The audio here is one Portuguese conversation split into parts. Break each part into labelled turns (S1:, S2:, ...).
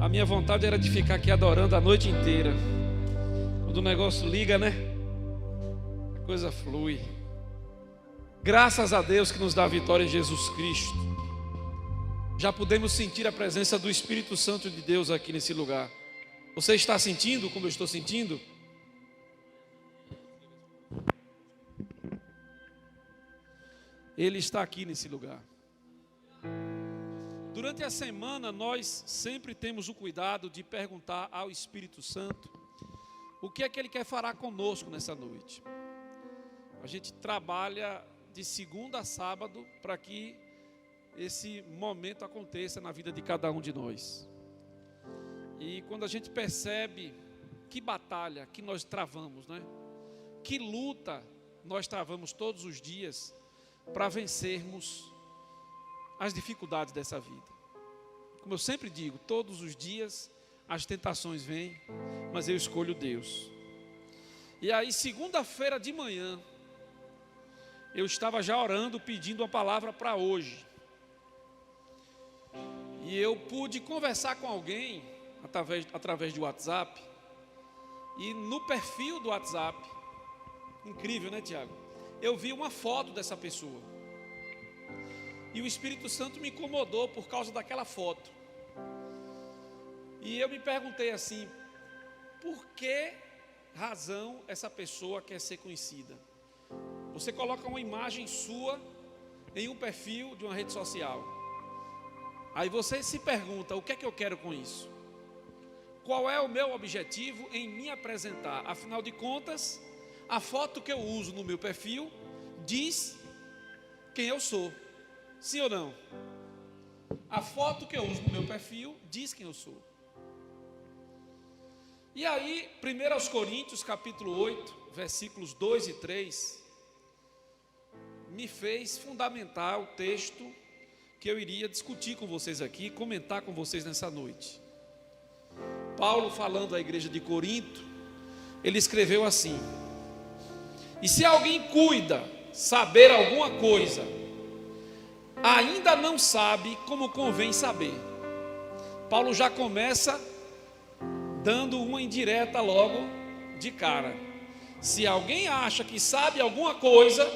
S1: A minha vontade era de ficar aqui adorando a noite inteira. Quando o negócio liga, né? A coisa flui. Graças a Deus que nos dá a vitória em Jesus Cristo. Já podemos sentir a presença do Espírito Santo de Deus aqui nesse lugar. Você está sentindo como eu estou sentindo? Ele está aqui nesse lugar. Durante a semana, nós sempre temos o cuidado de perguntar ao Espírito Santo o que é que Ele quer falar conosco nessa noite. A gente trabalha de segunda a sábado para que esse momento aconteça na vida de cada um de nós. E quando a gente percebe que batalha que nós travamos, né? Que luta nós travamos todos os dias para vencermos as dificuldades dessa vida. Como eu sempre digo, todos os dias as tentações vêm, mas eu escolho Deus. E aí, segunda-feira de manhã, eu estava já orando, pedindo uma palavra para hoje. E eu pude conversar com alguém através do WhatsApp. E no perfil do WhatsApp, incrível, né, Tiago? Eu vi uma foto dessa pessoa. E o Espírito Santo me incomodou por causa daquela foto. E eu me perguntei assim: por que razão essa pessoa quer ser conhecida? Você coloca uma imagem sua em um perfil de uma rede social. Aí você se pergunta: o que é que eu quero com isso? Qual é o meu objetivo em me apresentar? Afinal de contas, a foto que eu uso no meu perfil diz quem eu sou. Sim ou não? A foto que eu uso no meu perfil diz quem eu sou. E aí, 1 Coríntios capítulo 8, versículos 2 e 3, me fez fundamentar o texto que eu iria discutir com vocês aqui, comentar com vocês nessa noite. Paulo, falando à igreja de Corinto, ele escreveu assim: e se alguém cuida saber alguma coisa, ainda não sabe como convém saber. Paulo já começa dando uma indireta logo de cara. Se alguém acha que sabe alguma coisa,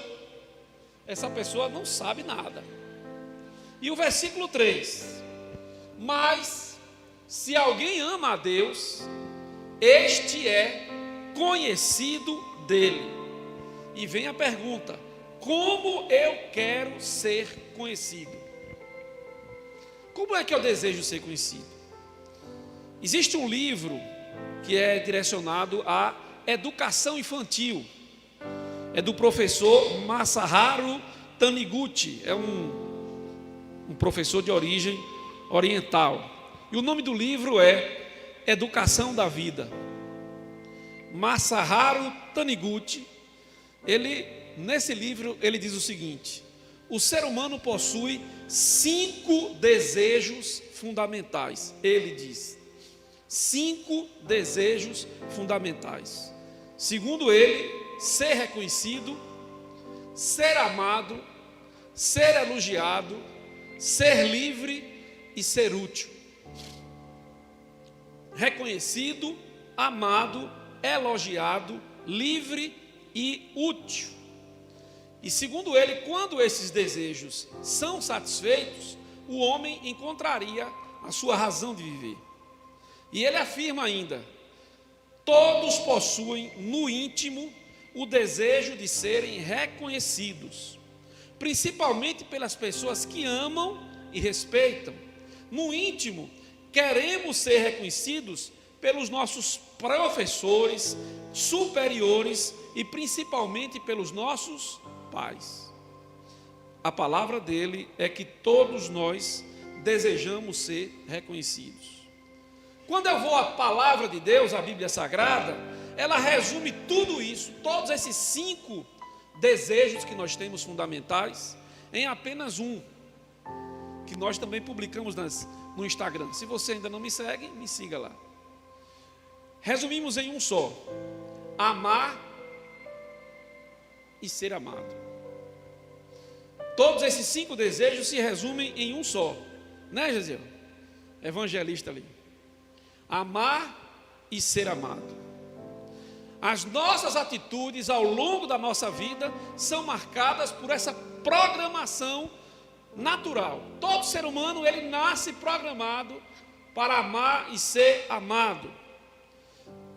S1: essa pessoa não sabe nada. E o versículo 3: mas se alguém ama a Deus, este é conhecido dele. E vem a pergunta: como eu quero ser conhecido? Como é que eu desejo ser conhecido? Existe um livro que é direcionado à educação infantil. É do professor Masaharu Taniguchi. É um professor de origem oriental. E o nome do livro é Educação da Vida. Masaharu Taniguchi, nesse livro, ele diz o seguinte: o ser humano possui 5 desejos fundamentais. Ele diz 5 desejos fundamentais. Segundo ele, ser reconhecido, ser amado, ser elogiado, ser livre e ser útil. Reconhecido, amado, elogiado, livre e útil. E segundo ele, quando esses desejos são satisfeitos, o homem encontraria a sua razão de viver. E ele afirma ainda: todos possuem no íntimo o desejo de serem reconhecidos, principalmente pelas pessoas que amam e respeitam. No íntimo, queremos ser reconhecidos pelos nossos professores, superiores e principalmente pelos nossos pais. A palavra dele é que todos nós desejamos ser reconhecidos. Quando eu vou à palavra de Deus, a Bíblia Sagrada, ela resume tudo isso, todos esses 5 desejos que nós temos fundamentais, em apenas um, que nós também publicamos no Instagram. Se você ainda não me segue, me siga lá. Resumimos em um só: amar e ser amado. Todos esses 5 desejos se resumem em um só, né, Gesiel? Evangelista ali. amar e ser amado. As nossas atitudes ao longo da nossa vida são marcadas por essa programação natural. Todo ser humano, ele nasce programado para amar e ser amado.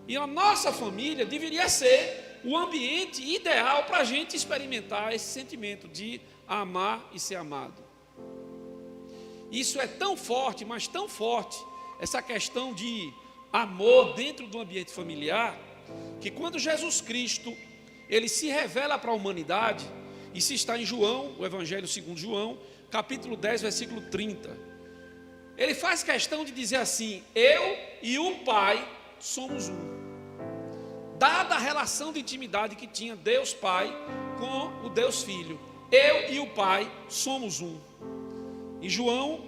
S1: E a nossa família deveria ser o ambiente ideal para a gente experimentar esse sentimento de amar e ser amado. Isso é tão forte, mas tão forte, essa questão de amor dentro do ambiente familiar, que quando Jesus Cristo, ele se revela para a humanidade, isso está em João, o Evangelho segundo João, capítulo 10, versículo 30. Ele faz questão de dizer assim: eu e o Pai somos um. Dada a relação de intimidade que tinha Deus Pai com o Deus Filho, eu e o Pai somos um. Em João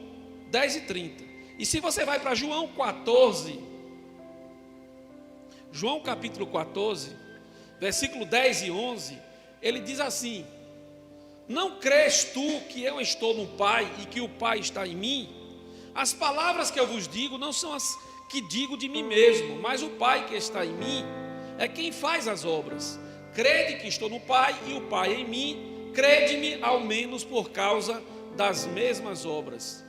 S1: 10 e 30. E se você vai para João 14, João capítulo 14, versículo 10 e 11, ele diz assim: não crês tu que eu estou no Pai e que o Pai está em mim? As palavras que eu vos digo não são as que digo de mim mesmo, mas o Pai que está em mim é quem faz as obras. Crede que estou no Pai e o Pai em mim, crede-me ao menos por causa das mesmas obras.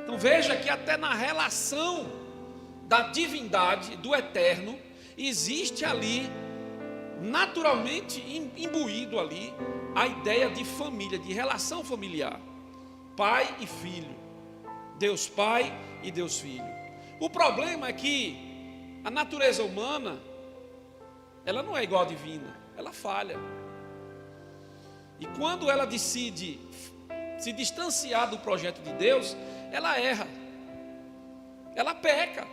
S1: Então veja que até na relação da divindade, do eterno, existe ali, naturalmente imbuído ali, a ideia de família, de relação familiar. Pai e filho, Deus Pai e Deus Filho. O problema é que a natureza humana, ela não é igual à divina, ela falha. E quando ela decide se distanciar do projeto de Deus, ela erra, ela peca.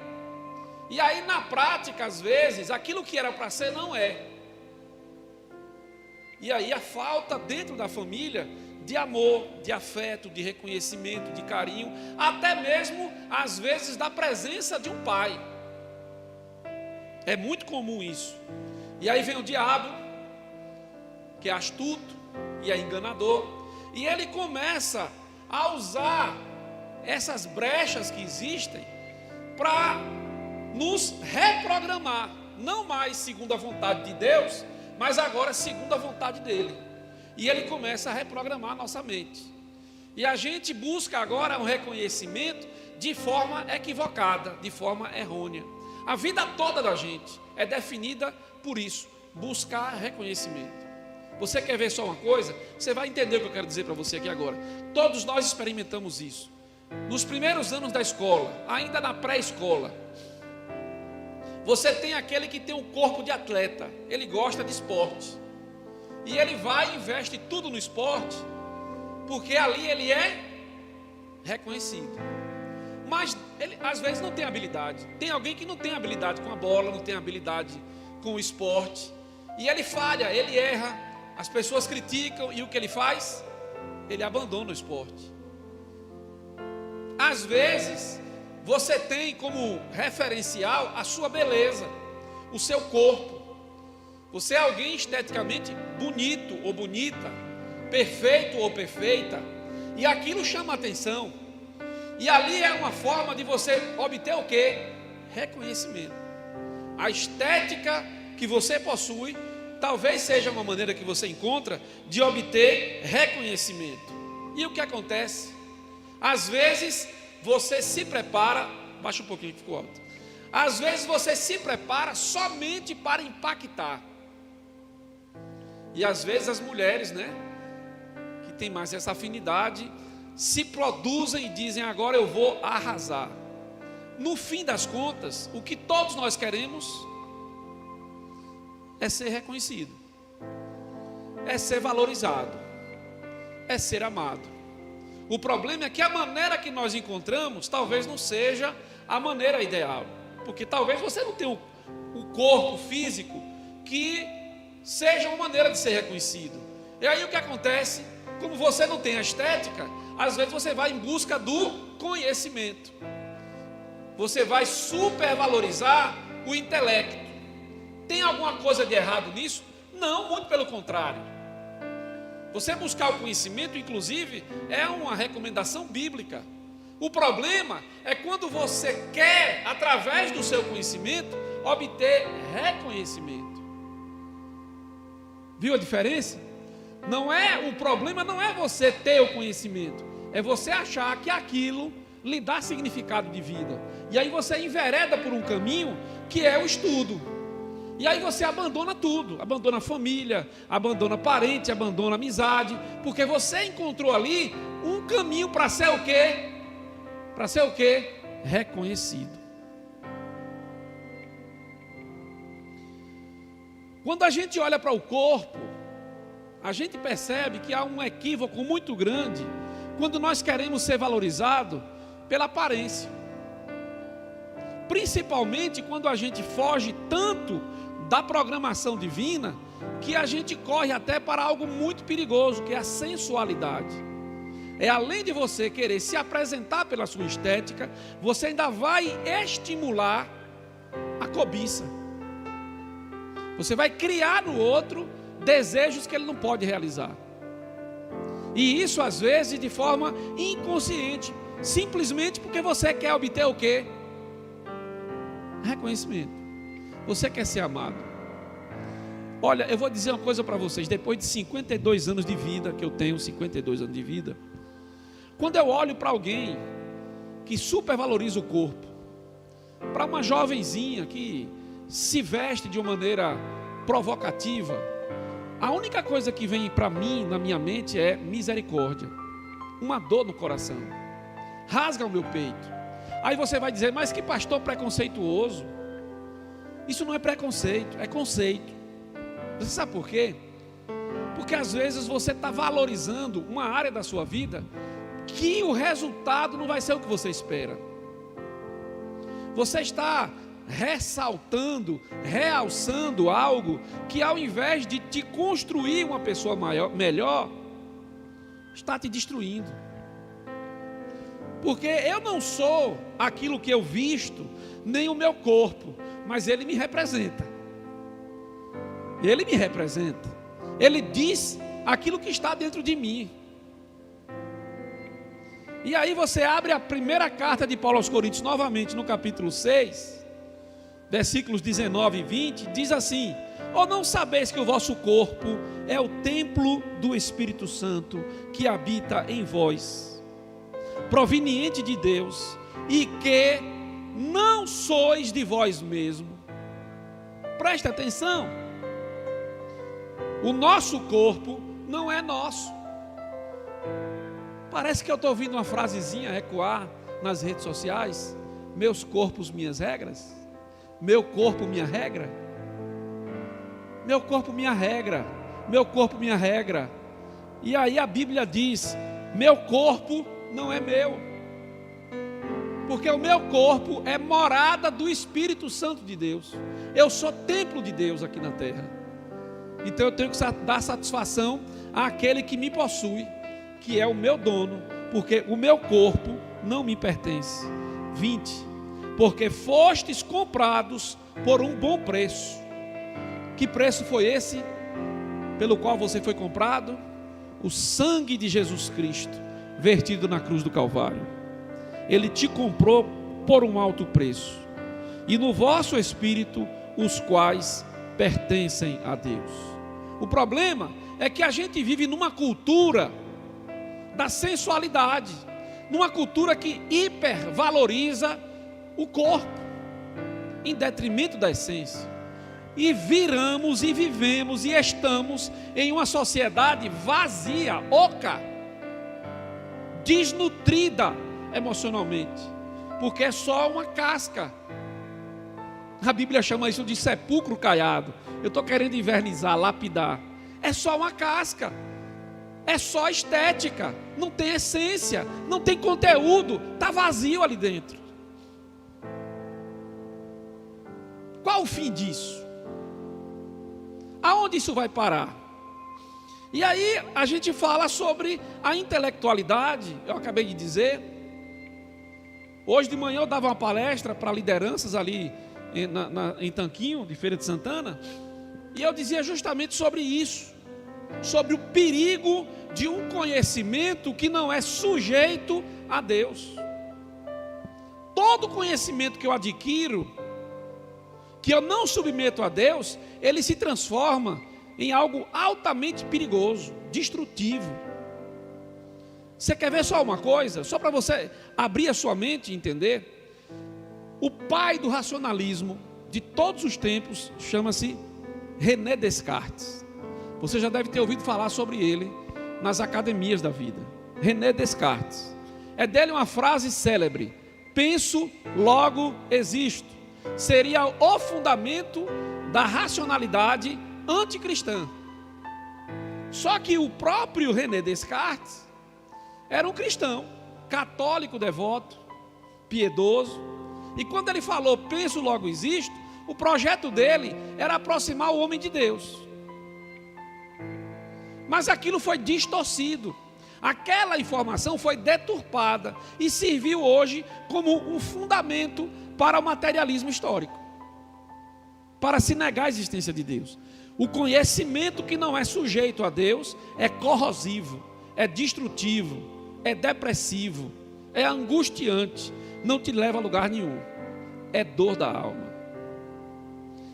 S1: E aí na prática, às vezes, aquilo que era para ser não é. E aí a falta dentro da família de amor, de afeto, de reconhecimento, de carinho, até mesmo às vezes da presença de um pai. É muito comum isso. E aí vem o diabo, que é astuto e é enganador, e ele começa a usar essas brechas que existem para nos reprogramar, não mais segundo a vontade de Deus, mas agora segundo a vontade dele. E ele começa a reprogramar a nossa mente. E a gente busca agora um reconhecimento de forma equivocada, de forma errônea. A vida toda da gente é definida por isso, buscar reconhecimento. Você quer ver só uma coisa? Você vai entender o que eu quero dizer para você aqui agora. Todos nós experimentamos isso. Nos primeiros anos da escola, ainda na pré-escola, você tem aquele que tem um corpo de atleta, ele gosta de esporte, e ele vai e investe tudo no esporte, porque ali ele é reconhecido. Mas ele às vezes não tem habilidade. Tem alguém que não tem habilidade com a bola, não tem habilidade com o esporte, e ele falha, ele erra, as pessoas criticam, e o que ele faz? Ele abandona o esporte. Às vezes você tem como referencial a sua beleza, o seu corpo. Você é alguém esteticamente bonito ou bonita, perfeito ou perfeita, e aquilo chama a atenção. E ali é uma forma de você obter o quê? Reconhecimento. A estética que você possui talvez seja uma maneira que você encontra de obter reconhecimento. E o que acontece? Às vezes você se prepara, baixa um pouquinho que ficou alto. Às vezes você se prepara somente para impactar. E às vezes as mulheres, né, que tem mais essa afinidade, se produzem e dizem: agora eu vou arrasar. No fim das contas, o que todos nós queremos é ser reconhecido, é ser valorizado, é ser amado. O problema é que a maneira que nós encontramos talvez não seja a maneira ideal, porque talvez você não tenha o corpo físico que seja uma maneira de ser reconhecido. E aí o que acontece? Como você não tem a estética, às vezes você vai em busca do conhecimento. Você vai supervalorizar o intelecto. Tem alguma coisa de errado nisso? Não, muito pelo contrário. Você buscar o conhecimento, inclusive, é uma recomendação bíblica. O problema é quando você quer, através do seu conhecimento, obter reconhecimento. Viu a diferença? O problema não é você ter o conhecimento, é você achar que aquilo lhe dá significado de vida. E aí você envereda por um caminho que é o estudo. E aí você abandona tudo, abandona a família, abandona parente, abandona amizade, porque você encontrou ali um caminho para ser o quê? Para ser o quê? Reconhecido. Quando a gente olha para o corpo, a gente percebe que há um equívoco muito grande quando nós queremos ser valorizados pela aparência. Principalmente quando a gente foge tanto da programação divina, que a gente corre até para algo muito perigoso, que é a sensualidade. É além de você querer se apresentar pela sua estética, você ainda vai estimular a cobiça. Você vai criar no outro desejos que ele não pode realizar. E isso às vezes de forma inconsciente, simplesmente porque você quer obter o quê? Reconhecimento. Você quer ser amado. Olha, eu vou dizer uma coisa para vocês. Depois de 52 anos de vida, que eu tenho 52 anos de vida, quando eu olho para alguém que supervaloriza o corpo, para uma jovenzinha que se veste de uma maneira provocativa, a única coisa que vem para mim, na minha mente, é misericórdia, uma dor no coração, rasga o meu peito. Aí você vai dizer, mas que pastor preconceituoso. Isso não é preconceito, é conceito. Você sabe por quê? Porque às vezes você está valorizando uma área da sua vida que o resultado não vai ser o que você espera. Você está ressaltando, realçando algo que, ao invés de te construir uma pessoa melhor, está te destruindo. Porque eu não sou aquilo que eu visto, nem o meu corpo, mas ele me representa. Ele me representa. Ele diz aquilo que está dentro de mim. E aí você abre a primeira carta de Paulo aos Coríntios, novamente no capítulo 6, versículos 19 e 20, diz assim: ou não sabeis que o vosso corpo é o templo do Espírito Santo que habita em vós, proveniente de Deus, e que não sois de vós mesmo? Presta atenção. O nosso corpo não é nosso. Parece que eu estou ouvindo uma frasezinha ecoar nas redes sociais: meus corpos, minhas regras. Meu corpo, minha regra. Meu corpo, minha regra. Meu corpo, minha regra. E aí a Bíblia diz: meu corpo não é meu, porque o meu corpo é morada do Espírito Santo de Deus. Eu sou templo de Deus aqui na terra. Então eu tenho que dar satisfação àquele que me possui, que é o meu dono, porque o meu corpo não me pertence. 20. Porque fostes comprados por um bom preço. Que preço foi esse pelo qual você foi comprado? O sangue de Jesus Cristo, vertido na cruz do Calvário. Ele te comprou por um alto preço. E no vosso espírito, os quais pertencem a Deus. O problema é que a gente vive numa cultura da sensualidade, numa cultura que hipervaloriza o corpo, em detrimento da essência. E viramos e vivemos e estamos em uma sociedade vazia, oca, desnutrida emocionalmente, porque é só uma casca. A Bíblia chama isso de sepulcro caiado. Eu estou querendo invernizar, lapidar. É só uma casca, é só estética, não tem essência, não tem conteúdo, está vazio ali dentro. Qual o fim disso? Aonde isso vai parar? E aí a gente fala sobre a intelectualidade. Eu acabei de dizer. Hoje de manhã eu dava uma palestra para lideranças ali em Tanquinho, de Feira de Santana, e eu dizia justamente sobre isso, sobre o perigo de um conhecimento que não é sujeito a Deus. todo conhecimento que eu adquiro, que eu não submeto a Deus, ele se transforma em algo altamente perigoso, destrutivo. Você quer ver só uma coisa? Só para você abrir a sua mente e entender. O pai do racionalismo de todos os tempos chama-se René Descartes. Você já deve ter ouvido falar sobre ele nas academias da vida. René Descartes. É dele uma frase célebre: penso, logo existo. Seria o fundamento da racionalidade anticristã. Só que o próprio René Descartes era um cristão, católico devoto, piedoso. E quando ele falou penso, logo existo, o projeto dele era aproximar o homem de Deus. Mas aquilo foi distorcido. Aquela informação foi deturpada e serviu hoje como um fundamento para o materialismo histórico, para se negar a existência de Deus. O conhecimento que não é sujeito a Deus é corrosivo, é destrutivo, é depressivo, é angustiante, não te leva a lugar nenhum, é dor da alma.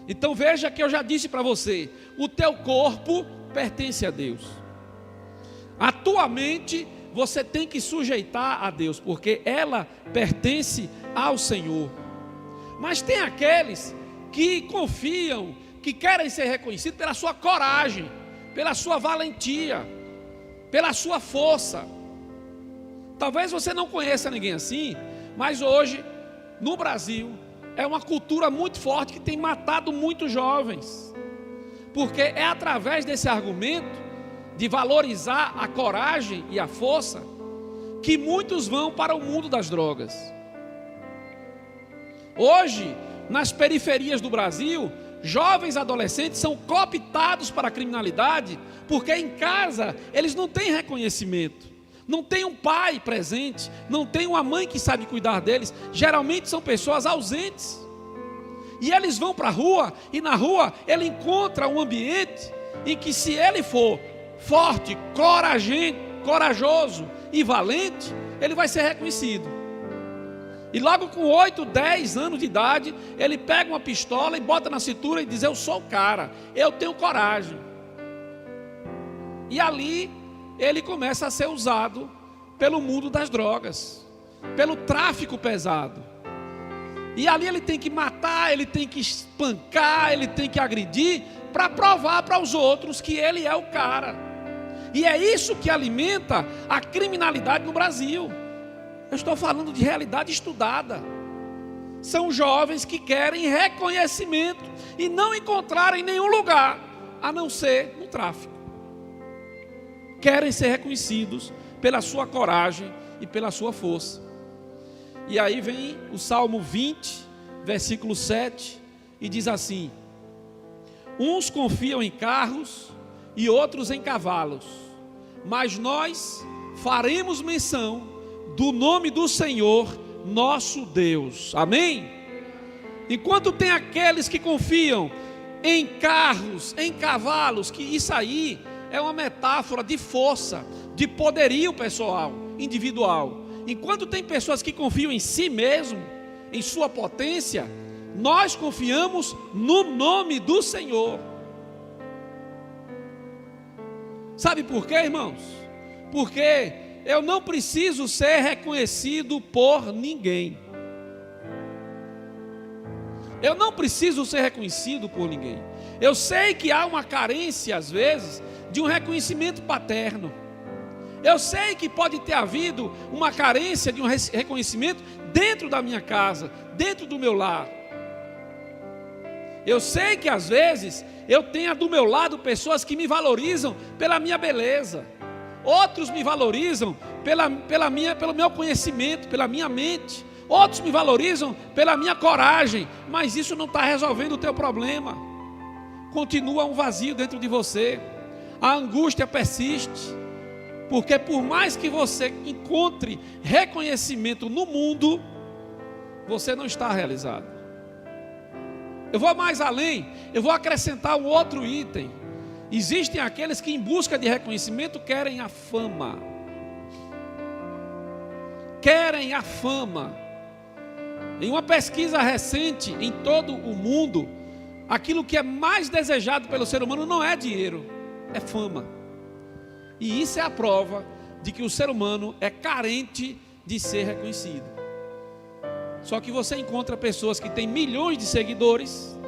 S1: Então veja que eu já disse para você, o teu corpo pertence a Deus. A tua mente você tem que sujeitar a Deus, porque ela pertence ao Senhor. Mas tem aqueles que confiam, que querem ser reconhecidos pela sua coragem, pela sua valentia, pela sua força. Talvez você não conheça ninguém assim, mas hoje, no Brasil, é uma cultura muito forte que tem matado muitos jovens, porque é através desse argumento de valorizar a coragem e a força que muitos vão para o mundo das drogas. Hoje, nas periferias do Brasil, jovens adolescentes são cooptados para a criminalidade, porque em casa eles não têm reconhecimento, não tem um pai presente, não tem uma mãe que sabe cuidar deles. Geralmente são pessoas ausentes, e eles vão para a rua, e na rua ele encontra um ambiente em que, se ele for forte, corajoso e valente, ele vai ser reconhecido. E logo com 8, 10 anos de idade, ele pega uma pistola e bota na cintura e diz: eu sou o cara, eu tenho coragem. E ali ele começa a ser usado pelo mundo das drogas, pelo tráfico pesado. E ali ele tem que matar, ele tem que espancar, ele tem que agredir, para provar para os outros que ele é o cara. E é isso que alimenta a criminalidade no Brasil. Eu estou falando de realidade estudada. São jovens que querem reconhecimento e não encontraram em nenhum lugar, a não ser no tráfico. Querem ser reconhecidos pela sua coragem e pela sua força. E aí vem o Salmo 20, versículo 7, e diz assim: uns confiam em carros e outros em cavalos, mas nós faremos menção do nome do Senhor nosso Deus. Amém? Enquanto tem aqueles que confiam em carros, em cavalos, que isso aí é uma metáfora de força, de poderio pessoal, individual. Enquanto tem pessoas que confiam em si mesmo, em sua potência, nós confiamos no nome do Senhor. Sabe por quê, irmãos? Porque eu não preciso ser reconhecido por ninguém. Eu não preciso ser reconhecido por ninguém. Eu sei que há uma carência, às vezes, de um reconhecimento paterno. Eu sei que pode ter havido uma carência de um reconhecimento dentro da minha casa, dentro do meu lar. Eu sei que às vezes eu tenho do meu lado pessoas que me valorizam pela minha beleza. Outros me valorizam pelo meu conhecimento, pela minha mente. Outros me valorizam pela minha coragem. Mas isso não está resolvendo o teu problema. Continua um vazio dentro de você. A angústia persiste. Porque por mais que você encontre reconhecimento no mundo, você não está realizado. Eu vou mais além. Eu vou acrescentar um outro item. Existem aqueles que, em busca de reconhecimento, querem a fama. Querem a fama. Em uma pesquisa recente em todo o mundo, aquilo que é mais desejado pelo ser humano não é dinheiro, é fama. E isso é a prova de que o ser humano é carente de ser reconhecido. Só que você encontra pessoas que têm milhões de seguidores,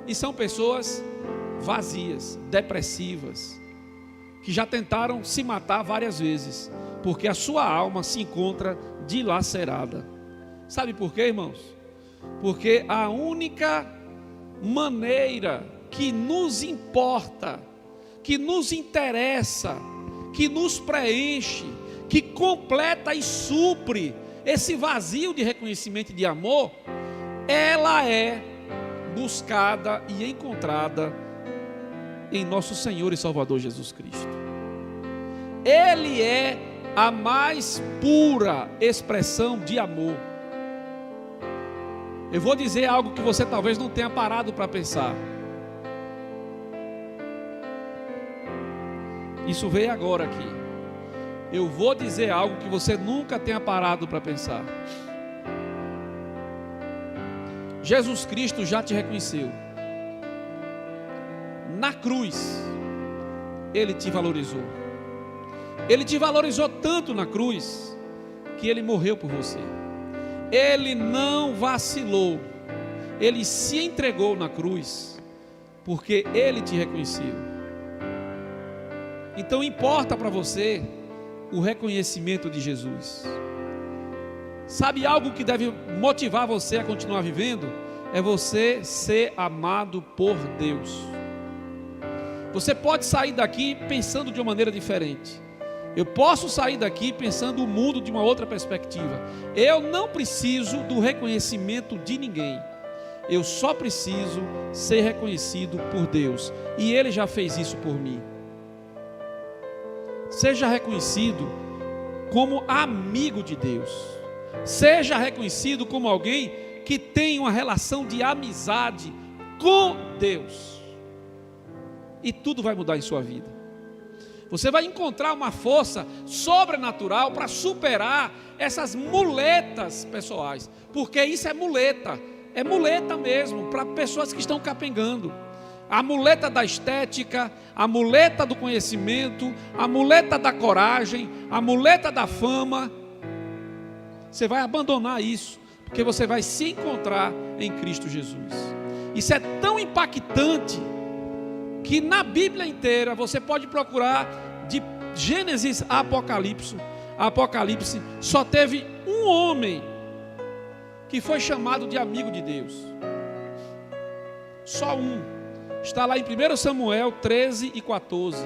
S1: e são pessoas vazias, depressivas, que já tentaram se matar várias vezes, porque a sua alma se encontra dilacerada. Sabe por quê, irmãos? Porque a única maneira que nos importa, que nos interessa, que nos preenche, que completa e supre esse vazio de reconhecimento e de amor, ela é buscada e encontrada em nosso Senhor e Salvador Jesus Cristo. Ele é a mais pura expressão de amor. Eu vou dizer algo que você talvez não tenha parado para pensar. Isso veio agora aqui. Eu vou dizer algo que você nunca tenha parado para pensar. Jesus Cristo já te reconheceu. Na cruz, Ele te valorizou. Ele te valorizou tanto na cruz, que Ele morreu por você. Ele não vacilou. Ele se entregou na cruz, porque Ele te reconheceu. Então importa para você o reconhecimento de Jesus. Sabe algo que deve motivar você a continuar vivendo? É você ser amado por Deus. Você pode sair daqui pensando de uma maneira diferente. Eu posso sair daqui pensando o mundo de uma outra perspectiva. Eu não preciso do reconhecimento de ninguém. Eu só preciso ser reconhecido por Deus. E Ele já fez isso por mim. Seja reconhecido como amigo de Deus. Seja reconhecido como alguém que tem uma relação de amizade com Deus. E tudo vai mudar em sua vida. Você vai encontrar uma força sobrenatural para superar essas muletas pessoais. Porque isso é muleta mesmo, para pessoas que estão capengando. A muleta da estética, a muleta do conhecimento, a muleta da coragem, a muleta da fama. Você vai abandonar isso, porque você vai se encontrar em Cristo Jesus. Isso é tão impactante que na Bíblia inteira você pode procurar de Gênesis a Apocalipse, só teve um homem que foi chamado de amigo de Deus. Só um. Está lá em 1 Samuel 13 e 14.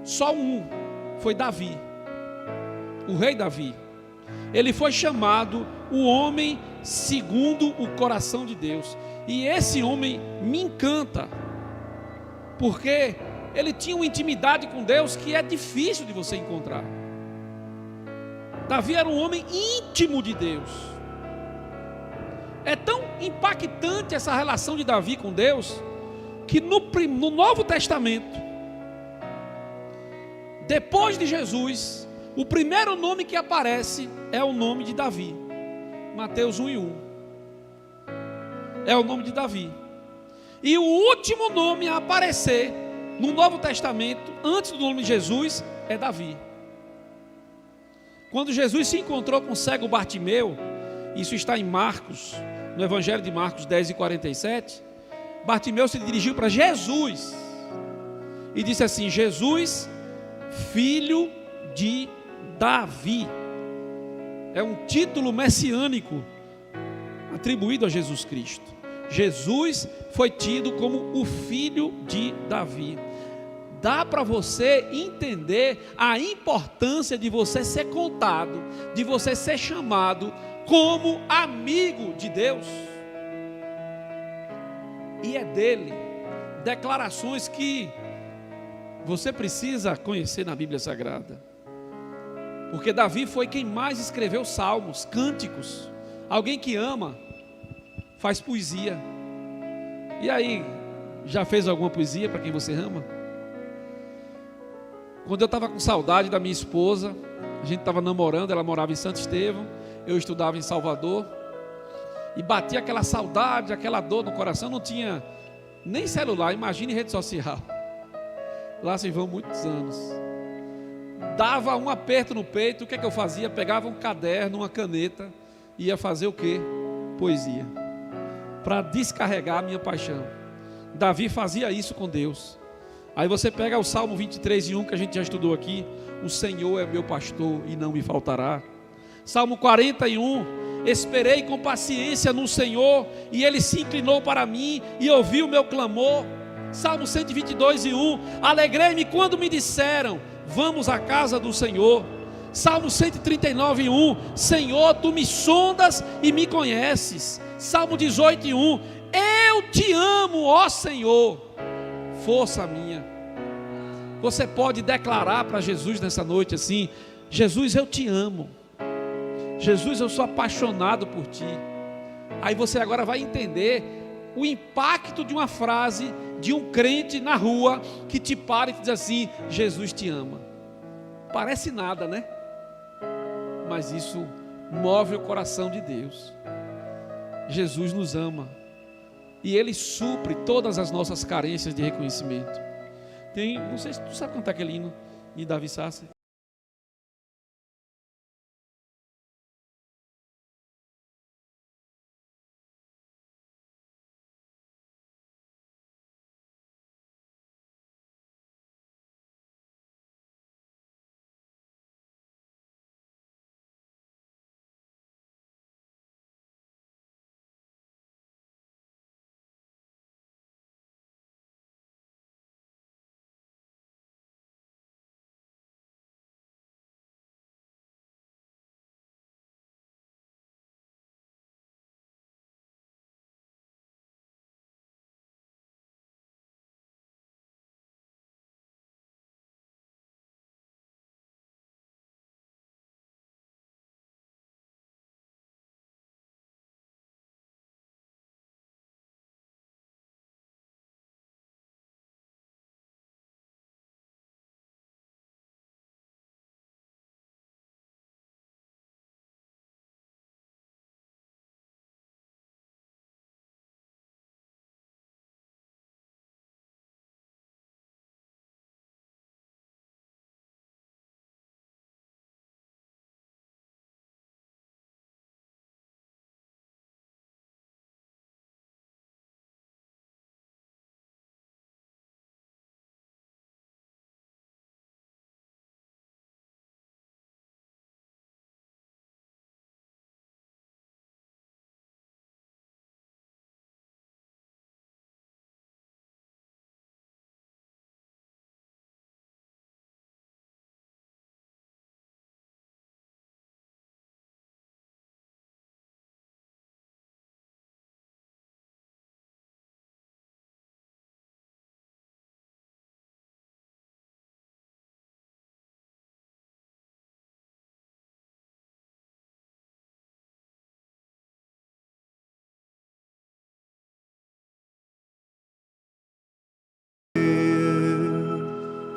S1: Só um. Foi Davi. O rei Davi. Ele foi chamado o homem segundo o coração de Deus. E esse homem me encanta, porque ele tinha uma intimidade com Deus que é difícil de você encontrar. Davi era um homem íntimo de Deus. É tão impactante essa relação de Davi com Deus, que no Novo Testamento, depois de Jesus, o primeiro nome que aparece é o nome de Davi. Mateus 1:1. É o nome de Davi. E o último nome a aparecer no Novo Testamento, antes do nome de Jesus, é Davi. Quando Jesus se encontrou com o cego Bartimeu, isso está em Marcos, no Evangelho de Marcos 10 e 47, Bartimeu se dirigiu para Jesus e disse assim: Jesus, filho de Davi. É um título messiânico atribuído a Jesus Cristo. Jesus foi tido como o filho de Davi. Dá para você entender a importância de você ser contado, de você ser chamado como amigo de Deus. E é dele declarações que você precisa conhecer na Bíblia Sagrada. Porque Davi foi quem mais escreveu salmos, cânticos. Alguém que ama faz poesia. E aí, já fez alguma poesia para quem você ama? Quando eu estava com saudade da minha esposa, A gente estava namorando, ela morava em Santo Estevão, eu estudava em Salvador. E batia aquela saudade, aquela dor no coração. Não tinha nem celular, imagine rede social. Lá se vão muitos anos. Dava um aperto no peito, o que eu fazia? Pegava um caderno, uma caneta, ia fazer o quê? Poesia, para descarregar a minha paixão. Davi fazia isso com Deus. Aí você pega o Salmo 23:1, que a gente já estudou aqui: o Senhor é meu pastor e não me faltará. Salmo 41: esperei com paciência no Senhor, e Ele se inclinou para mim e ouviu o meu clamor. Salmo 122:1: alegrei-me quando me disseram, vamos à casa do Senhor. Salmo 139:1: Senhor, Tu me sondas e me conheces. Salmo 18:1: eu te amo, ó Senhor, força minha. Você pode declarar para Jesus nessa noite assim: Jesus, eu te amo. Jesus, eu sou apaixonado por Ti. Aí você agora vai entender o impacto de uma frase de um crente na rua que te para e te diz assim: Jesus te ama. Parece nada, né? Mas isso move o coração de Deus. Jesus nos ama e Ele supre todas as nossas carências de reconhecimento. Não sei se tu sabe cantar aquele hino de Davi Sasser.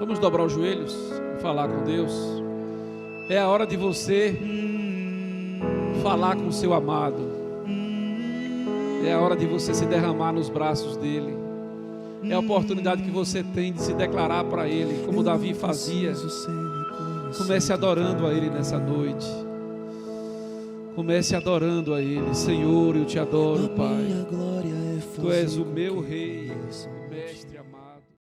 S1: Vamos dobrar os joelhos e falar com Deus. É a hora de você falar com o seu amado. É a hora de você se derramar nos braços dele. É a oportunidade que você tem de se declarar para ele, como Davi fazia. Comece adorando a ele nessa noite. Comece adorando a ele. Senhor, eu te adoro, Pai. Tu és o meu Rei, o Mestre amado.